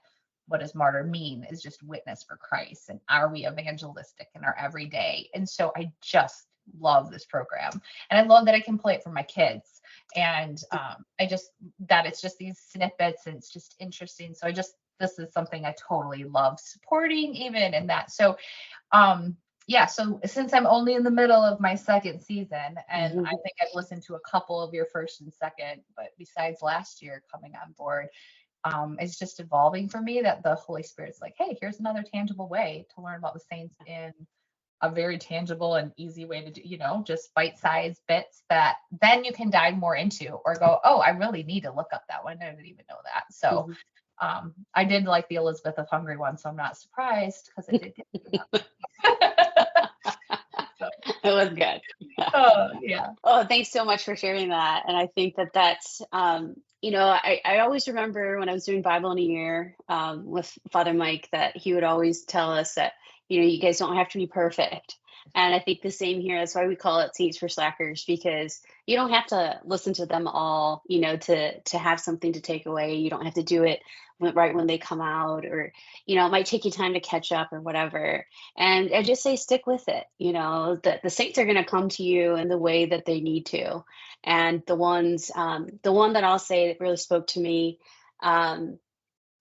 F: what does martyr mean, is just witness for Christ. And are we evangelistic in our everyday? And so I just love this program. And I love that I can play it for my kids. And that it's just these snippets and it's just interesting. So this is something I totally love supporting even in that. So, so since I'm only in the middle of my second season, and I think I've listened to a couple of your first and second, but besides last year coming on board, it's just evolving for me that the Holy Spirit's like, hey, here's another tangible way to learn about the saints in a very tangible and easy way to do, just bite-sized bits that then you can dive more into or go, oh, I really need to look up that one. I didn't even know that. So I did like the Elizabeth of Hungary one, so I'm not surprised because it did get so.
A: It was good.
F: Yeah.
A: Oh, thanks so much for sharing that. And I think that's, I always remember when I was doing Bible in a Year with Father Mike that he would always tell us that, you guys don't have to be perfect. And I think the same here. That's why we call it Saints for Slackers, because you don't have to listen to them all, to have something to take away. You don't have to do it right when they come out, or, it might take you time to catch up or whatever. And I just say, stick with it. The saints are going to come to you in the way that they need to. And the one that I'll say that really spoke to me,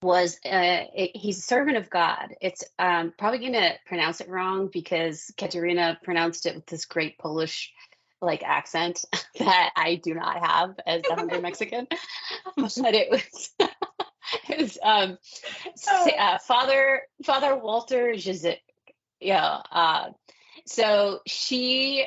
A: was he's a servant of God. It's probably going to pronounce it wrong because Katerina pronounced it with this great Polish accent that I do not have as a hungry Mexican. But it was Father Walter Żyzyk. Yeah. So she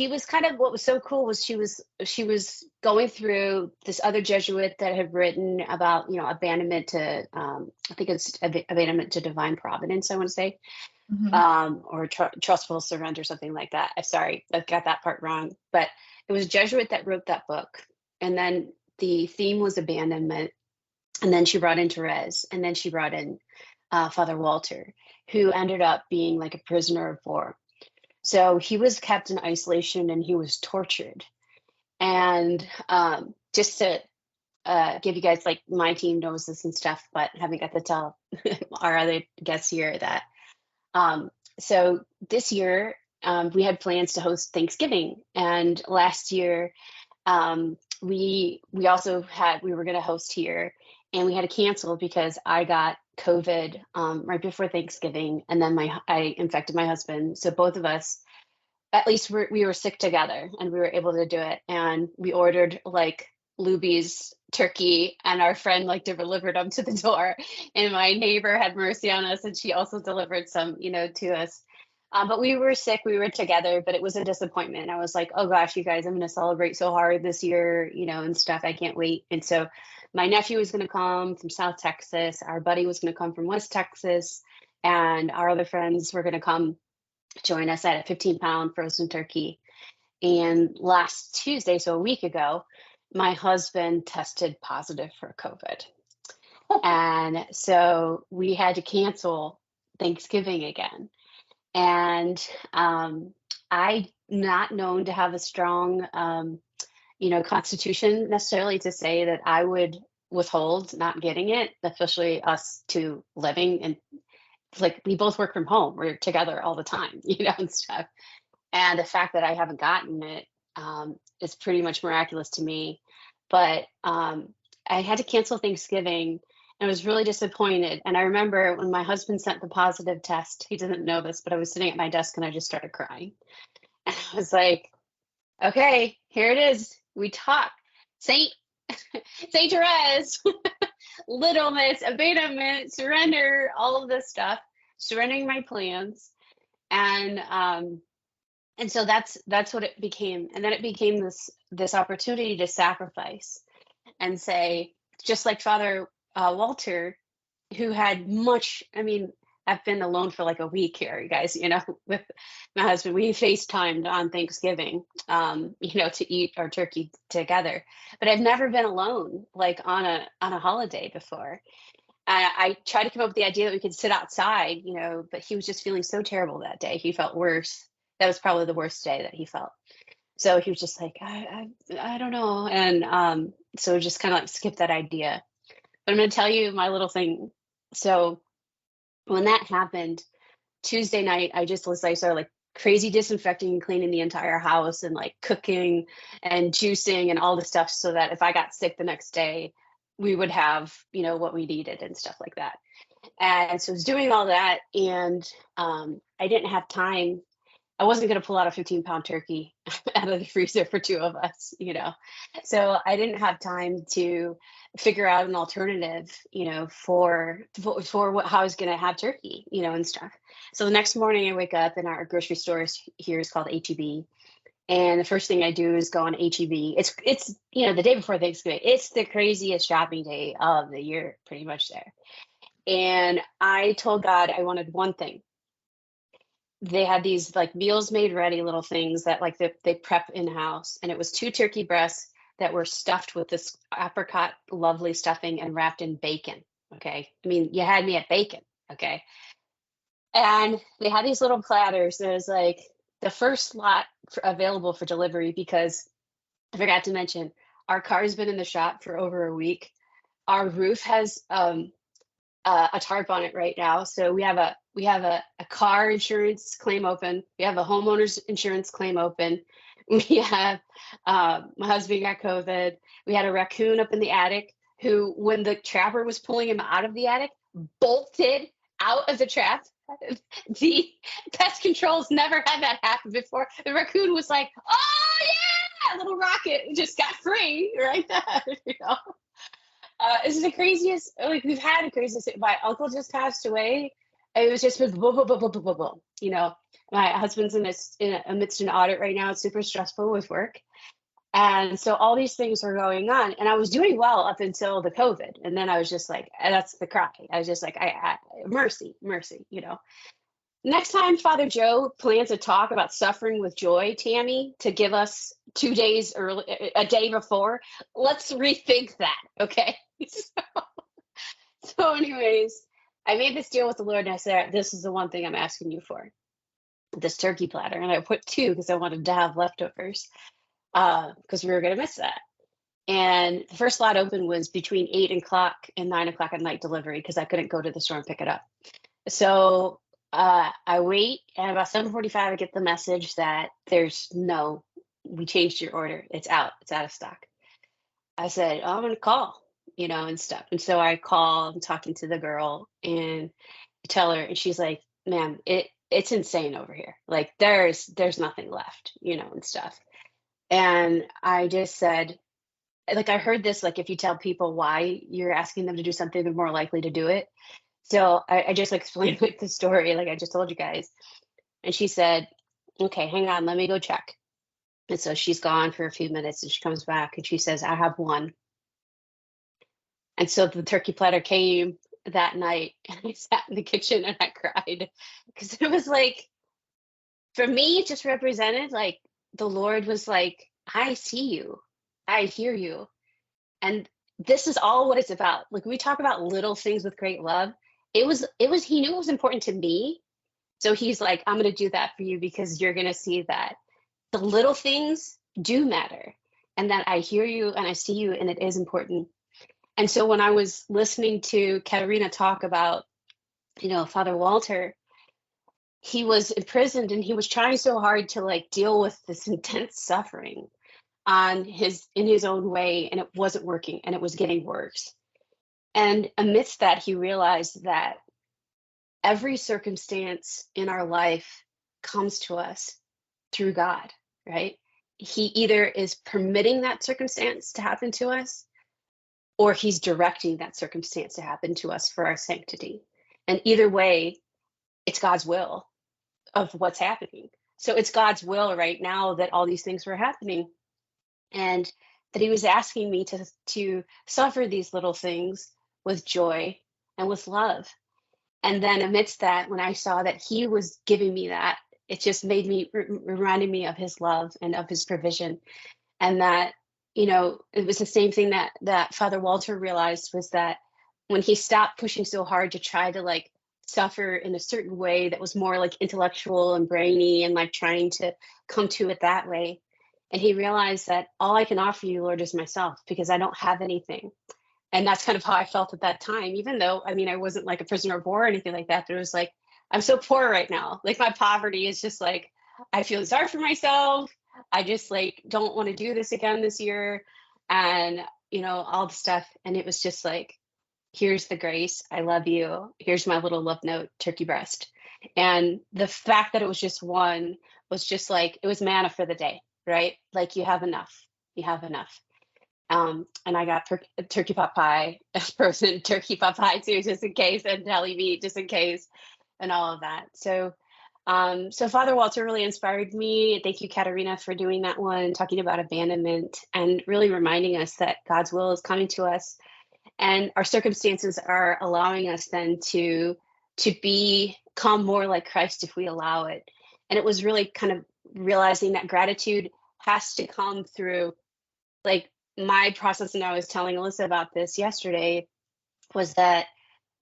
A: was kind of, what was so cool was she was going through this other Jesuit that had written about, abandonment to, I think it's abandonment to divine providence, I want to say, or trustful surrender, something like that. I'm sorry, I got that part wrong, but it was a Jesuit that wrote that book. And then the theme was abandonment. And then she brought in Therese, and then she brought in Father Walter, who ended up being like a prisoner of war. So he was kept in isolation and he was tortured. And just to give you guys, my team knows this and stuff, but haven't got to tell our other guests here that. So this year we had plans to host Thanksgiving. And last year we were going to host here, and we had to cancel because I got COVID right before Thanksgiving, and then I infected my husband. So both of us, at least we were sick together, and we were able to do it. And we ordered Luby's turkey, and our friend delivered them to the door. And my neighbor had mercy on us, and she also delivered some, to us. But we were sick, we were together, but it was a disappointment. I was like, oh gosh, you guys, I'm going to celebrate so hard this year, and stuff. I can't wait. And so my nephew was going to come from South Texas. Our buddy was going to come from West Texas. And our other friends were going to come join us at a 15-pound frozen turkey. And last Tuesday, so a week ago, my husband tested positive for COVID. And so we had to cancel Thanksgiving again. And I'm not known to have a strong, constitution necessarily to say that I would withhold not getting it, especially us two living. And we both work from home. We're together all the time, and stuff. And the fact that I haven't gotten it is pretty much miraculous to me. But I had to cancel Thanksgiving. I was really disappointed. And I remember when my husband sent the positive test, he didn't know this, but I was sitting at my desk and I just started crying. And I was like, okay, here it is. We talk. Saint Therese, littleness, abandonment, surrender, all of this stuff, surrendering my plans. And so that's what it became. And then it became this opportunity to sacrifice and say, just like Father Walter, who had I've been alone for a week here, you guys, with my husband. We FaceTimed on Thanksgiving, to eat our turkey together. But I've never been alone, on a holiday before. I tried to come up with the idea that we could sit outside, but he was just feeling so terrible that day. He felt worse. That was probably the worst day that he felt. So he was just like, I don't know. And so just kind of skip that idea. But I'm going to tell you my little thing. So when that happened, Tuesday night, I just was like, started like crazy disinfecting and cleaning the entire house and like cooking and juicing and all the stuff so that if I got sick the next day, we would have, what we needed and stuff like that. And so I was doing all that, and I didn't have time. I wasn't going to pull out a 15-pound turkey out of the freezer for two of us, So I didn't have time to figure out an alternative, for how I was going to have turkey, and stuff. So the next morning I wake up, and our grocery store here is called HEB. And the first thing I do is go on HEB. It's the day before Thanksgiving. It's the craziest shopping day of the year, pretty much there. And I told God I wanted one thing. They had these like meals made ready little things that like they prep in house, and it was 2 turkey breasts that were stuffed with this apricot lovely stuffing and wrapped in bacon. Okay, I mean, you had me at bacon. Okay, and they had these little platters. It was like the first lot available for delivery, because I forgot to mention our car's been in the shop for over a week. Our roof has a tarp on it right now, so we have a car insurance claim open. We have a homeowner's insurance claim open. We have my husband got COVID. We had a raccoon up in the attic who, when the trapper was pulling him out of the attic, bolted out of the trap. The pest control's never had that happen before. The raccoon was like, "Oh yeah, little rocket just got free right there." This is the craziest, like we've had the craziest. My uncle just passed away. It was just with my husband's amidst an audit right now. It's super stressful with work. And so all these things were going on, and I was doing well up until the COVID. And then I was just like, that's the cry. I was just like, I mercy. Next time Father Joe plans a talk about suffering with joy, Tammi, to give us 2 days early, a day before, let's rethink that, okay? So anyways, I made this deal with the Lord, and I said, this is the one thing I'm asking you for, this turkey platter. And I put 2 because I wanted to have leftovers, because we were going to miss that. And the first lot open was between 8 o'clock and 9 o'clock at night delivery, because I couldn't go to the store and pick it up. So I wait, and about 7:45, I get the message that we changed your order. It's out of stock. I said, I'm going to call, and stuff. And so I call, I'm talking to the girl, and I tell her, and she's like, ma'am, it's insane over here. Like there's nothing left, and stuff. And I just said, like, I heard this, like, if you tell people why you're asking them to do something, they're more likely to do it. So I just explained like the story, like I just told you guys. And she said, okay, hang on, let me go check. And so she's gone for a few minutes, and she comes back and she says, I have 1. And so the turkey platter came that night, and I sat in the kitchen and I cried, because it was like, for me, it just represented like the Lord was like, I see you, I hear you. And this is all what it's about. Like we talk about little things with great love. He knew it was important to me. So he's like, I'm going to do that for you, because you're going to see that the little things do matter, and that I hear you and I see you, and it is important. And so when I was listening to Katerina talk about, Father Walter, he was imprisoned, and he was trying so hard to like deal with this intense suffering in his own way, and it wasn't working, and it was getting worse. And amidst that, he realized that every circumstance in our life comes to us through God, right? He either is permitting that circumstance to happen to us, or he's directing that circumstance to happen to us for our sanctity. And either way, it's God's will of what's happening. So it's God's will right now that all these things were happening, and that he was asking me to suffer these little things with joy and with love. And then amidst that, when I saw that he was giving me that, it just made me, reminded me of his love and of his provision. And that, it was the same thing that Father Walter realized, was that when he stopped pushing so hard to try to like suffer in a certain way that was more like intellectual and brainy and like trying to come to it that way. And he realized that all I can offer you, Lord, is myself, because I don't have anything. And that's kind of how I felt at that time, even though, I mean, I wasn't like a prisoner of war or anything like that. There was like, I'm so poor right now. Like my poverty is just like, I feel sorry for myself. I just like don't want to do this again this year. And, all the stuff. And it was just like, here's the grace. I love you. Here's my little love note, turkey breast. And the fact that it was just one was just like, it was manna for the day, right? Like you have enough. You have enough. And I got turkey pot pie, frozen turkey pot pie too, just in case, and deli meat, just in case, and all of that. So Father Walter really inspired me. Thank you, Katerina, for doing that one, talking about abandonment and really reminding us that God's will is coming to us, and our circumstances are allowing us then to become more like Christ if we allow it. And it was really kind of realizing that gratitude has to come through, like my process, and I was telling Alyssa about this yesterday, was that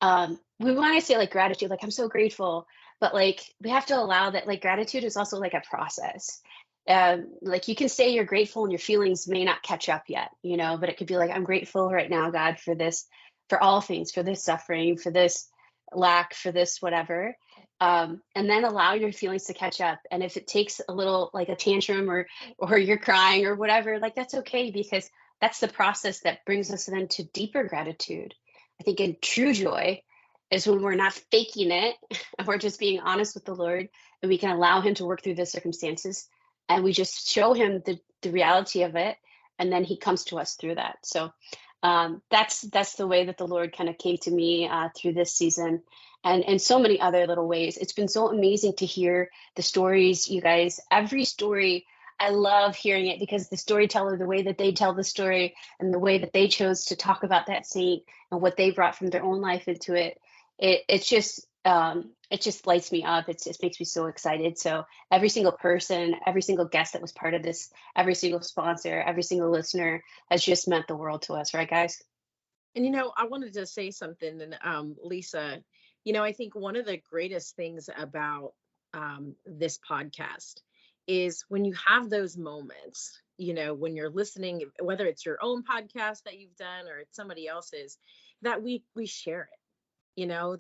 A: we want to say like gratitude, like I'm so grateful, but like we have to allow that like gratitude is also like a process. Like you can say you're grateful and your feelings may not catch up yet, but it could be like, I'm grateful right now, God, for this, for all things, for this suffering, for this lack, for this whatever. And then allow your feelings to catch up. And if it takes a little like a tantrum or you're crying or whatever, like that's okay, because that's the process that brings us then to deeper gratitude. I think in true joy is when we're not faking it and we're just being honest with the Lord, and we can allow him to work through the circumstances, and we just show him the reality of it, and then he comes to us through that. So that's the way that the Lord kind of came to me through this season, and so many other little ways. It's been so amazing to hear the stories, you guys. Every story, I love hearing it, because the storyteller, the way that they tell the story and the way that they chose to talk about that saint and what they brought from their own life into it, it just lights me up. It just makes me so excited. So every single person, every single guest that was part of this, every single sponsor, every single listener has just meant the world to us, right, guys?
D: And I wanted to say something, and Lisa, I think one of the greatest things about this podcast is when you have those moments, when you're listening, whether it's your own podcast that you've done or it's somebody else's, that we share it,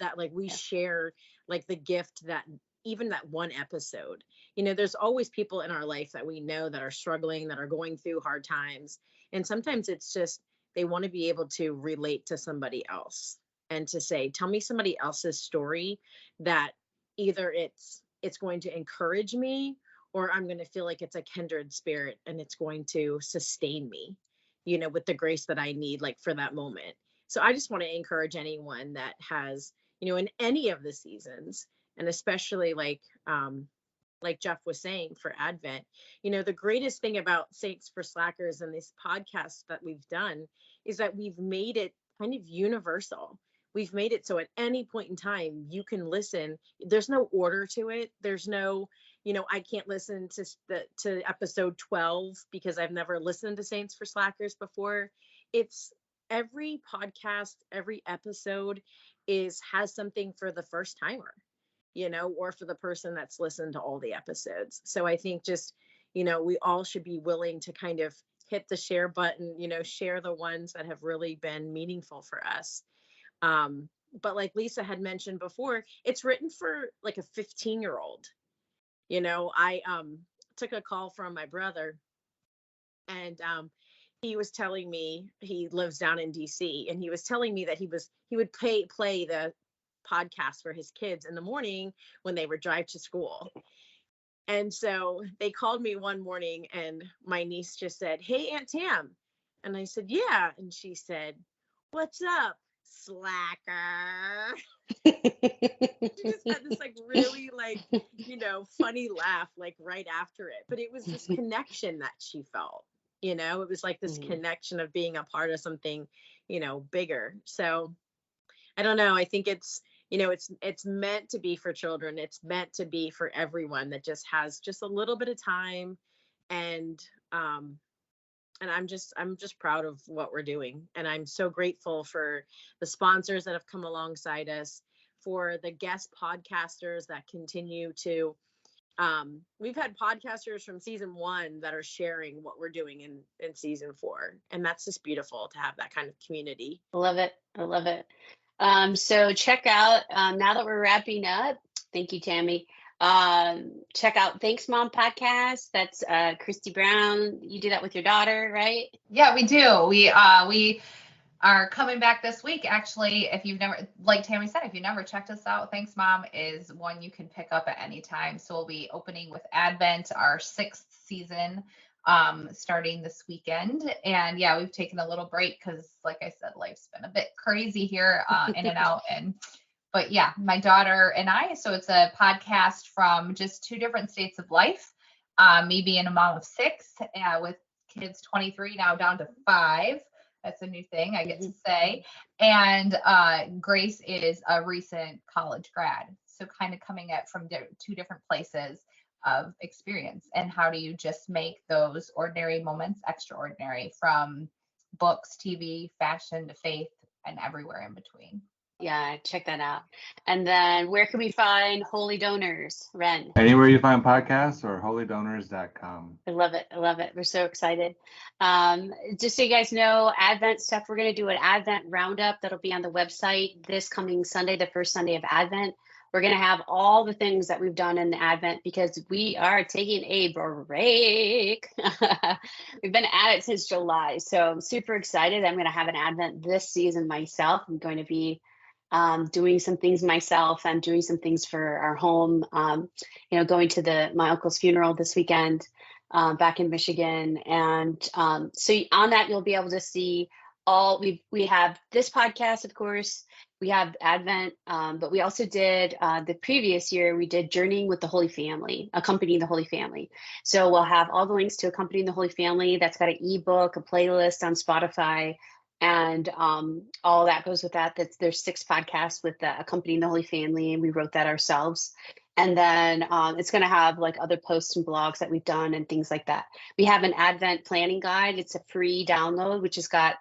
D: that like we share like the gift that even that one episode, there's always people in our life that we know that are struggling, that are going through hard times. And sometimes it's just, they want to be able to relate to somebody else and to say, tell me somebody else's story that either it's going to encourage me, or I'm going to feel like it's a kindred spirit and it's going to sustain me, with the grace that I need, like for that moment. So I just want to encourage anyone that has, in any of the seasons, and especially like Jeff was saying for Advent, the greatest thing about Saints for Slackers and this podcast that we've done is that we've made it kind of universal. We've made it so at any point in time, you can listen. There's no order to it. There's no, I can't listen to episode 12 because I've never listened to Saints for Slackers before. It's every podcast, every episode has something for the first timer, or for the person that's listened to all the episodes. So I think just, we all should be willing to kind of hit the share button, share the ones that have really been meaningful for us. But like Lisa had mentioned before, it's written for like a 15-year-old. I took a call from my brother, and he was telling me, he lives down in DC, and he was telling me that he would play the podcast for his kids in the morning when they would drive to school. And so they called me one morning, and my niece just said, "Hey, Aunt Tam." And I said, "Yeah." And she said, "What's up, slacker?" She just had this like really like, funny laugh like right after it. But it was this connection that she felt, it was like this connection of being a part of something, bigger. So I don't know. I think it's, it's meant to be for children. It's meant to be for everyone that just has just a little bit of time. And I'm just proud of what we're doing. And I'm so grateful for the sponsors that have come alongside us, for the guest podcasters that continue to, we've had podcasters from season 1 that are sharing what we're doing in season 4, and that's just beautiful to have that kind of community.
A: I love it. I love it. So check out, now that we're wrapping up, thank you, Tammi. Check out Thanks Mom podcast. That's Christy Brown. You do that with your daughter, right?
F: Yeah, we do. We are coming back this week. Actually, if you've never, like Tammi said, if you never checked us out, Thanks Mom is one you can pick up at any time. So we'll be opening with Advent, our 6th season, starting this weekend. And yeah, we've taken a little break because, like I said, life's been a bit crazy here, in and out. But yeah, my daughter and I, so it's a podcast from just 2 different states of life. Me being a mom of 6, with kids 23 now down to 5. That's a new thing I get to say. And Grace is a recent college grad. So kind of coming at from 2 different places of experience. And how do you just make those ordinary moments extraordinary, from books, TV, fashion to faith, and everywhere in between.
A: Yeah, check that out. And then where can we find Holy Donors, Ren?
C: Anywhere you find podcasts or holydonors.com.
A: I love it. I love it. We're so excited. Just so you guys know, Advent stuff, we're going to do an Advent Roundup that'll be on the website this coming Sunday, the first Sunday of Advent. We're going to have all the things that we've done in the Advent because we are taking a break. We've been at it since July. So I'm super excited. I'm going to have an Advent this season myself. I'm going to be doing some things myself. I'm doing some things for our home, going to my uncle's funeral this weekend back in Michigan. And so on that, you'll be able to see we have this podcast, of course, we have Advent, but we also did the previous year, we did Journeying with the Holy Family, Accompanying the Holy Family. So we'll have all the links to Accompanying the Holy Family. That's got an ebook, a playlist on Spotify, and all that goes with that. There's 6 podcasts with the Accompanying the Holy Family, and we wrote that ourselves. And then it's going to have like other posts and blogs that we've done and things like that. We have an Advent planning guide. It's a free download, which has got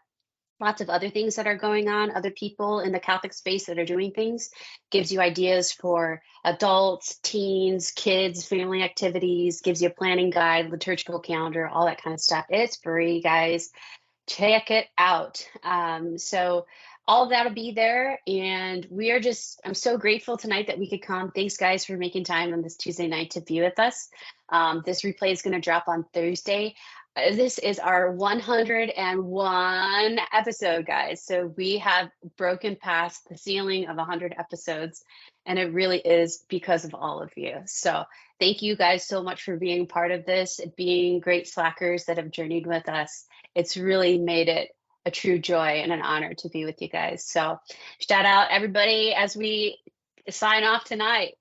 A: lots of other things that are going on, other people in the Catholic space that are doing things, gives you ideas for adults, teens, kids, family activities, gives you a planning guide, liturgical calendar, all that kind of stuff. It's free, guys. Check it out. So all of that'll be there. And I'm so grateful tonight that we could come. Thanks, guys, for making time on this Tuesday night to be with us. This replay is going to drop on Thursday. This is our 101 episode, guys. So we have broken past the ceiling of 100 episodes, and it really is because of all of you. So thank you guys so much for being part of this, being great slackers that have journeyed with us. It's really made it a true joy and an honor to be with you guys. So shout out everybody as we sign off tonight.